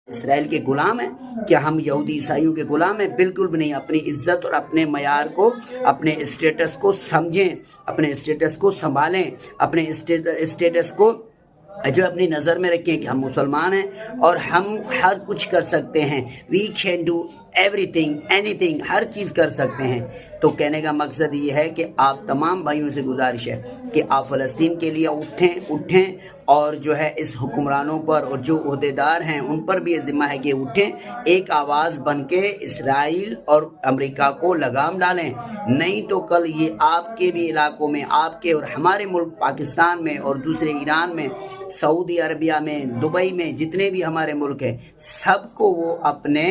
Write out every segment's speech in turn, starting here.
Israel के गुलाम हैं? क्या हम यहूदी ईसाइयों के गुलाम हैं? बिल्कुल भी नहीं। अपनी इज्जत और अपने मयार को, अपने स्टेटस को समझें, अपने स्टेटस को संभालें, अपने स्टेटस को जो अपनी नज़र में रखें कि हम मुसलमान हैं और हम हर कुछ कर सकते हैं। We can do everything, anything, हर चीज़ कर सकते हैं। तो कहने का मकसद ये है कि आप तमाम भाइयों से गुजारिश है कि आप फ़लस्तीन के लिए उठें और जो है इस हुक्मरानों पर और जो ओहदेदार हैं उन पर भी ये ज़िम्मा है कि उठें, एक आवाज़ बन के इसराइल और अमेरिका को लगाम डालें। नहीं तो कल ये आपके भी इलाकों में, आपके और हमारे मुल्क पाकिस्तान में और दूसरे ईरान में, सऊदी अरबिया में, दुबई में, जितने भी हमारे मुल्क हैं, सबको वो अपने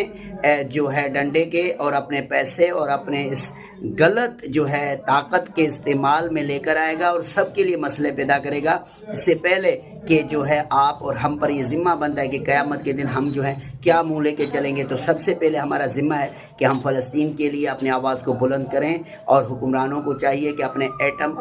जो है डंडे के और अपने पैसे और अपने इस गलत जो है ताकत के इस्तेमाल में लेकर आएगा और सबके लिए मसले पैदा करेगा। इससे पहले कि जो है आप और हम पर ये ज़िम्मा बनता है कि क़यामत के दिन हम जो है क्या मुँह लेके चलेंगे, तो सबसे पहले हमारा ज़िम्मा है कि हम फ़लस्तीन के लिए अपने आवाज़ को बुलंद करें और हुक्मरानों को चाहिए कि अपने एटम,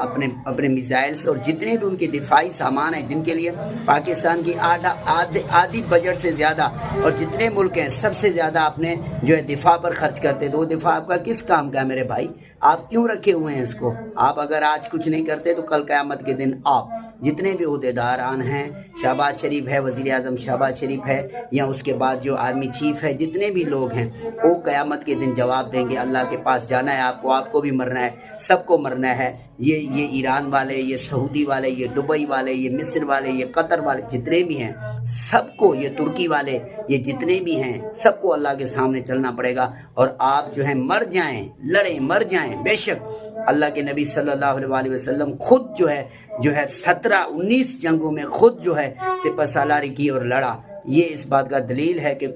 अपने मिसाइल्स और जितने भी उनके दिफाई सामान हैं, जिनके लिए पाकिस्तान की आधी बजट से ज़्यादा और जितने मुल्क हैं सबसे ज़्यादा अपने जो है दिफा पर खर्च करते, तो वो दिफा आपका किस काम का है मेरे भाई? आप क्यों रखे हुए हैं इसको? आप अगर आज कुछ नहीं करते तो कल क़यामत के दिन आप जितने भी ओहदेदारान हैं, शहबाज शरीफ है, वज़ीर आज़म शहबाज शरीफ है, या उसके बाद जो आर्मी चीफ है, जितने भी लोग हैं वो क़यामत के दिन जवाब देंगे। अल्लाह के पास जाना है आपको, आपको भी मरना है, सबको मरना है। ये ईरान वाले, ये सऊदी वाले, ये दुबई वाले, ये मिस्र वाले, ये कतर वाले, जितने भी हैं सबको, ये तुर्की वाले, ये जितने भी हैं सबको अल्लाह के सामने चलना पड़ेगा। और आप जो है मर जाएं, लड़ें, मर जाएं। बेशक अल्लाह के नबी सल्लल्लाहु अलैहि वसल्लम खुद जो है 17-19 जंगों में खुद जो है सिपहसालारी की और लड़ा। ये इस बात का दलील है कि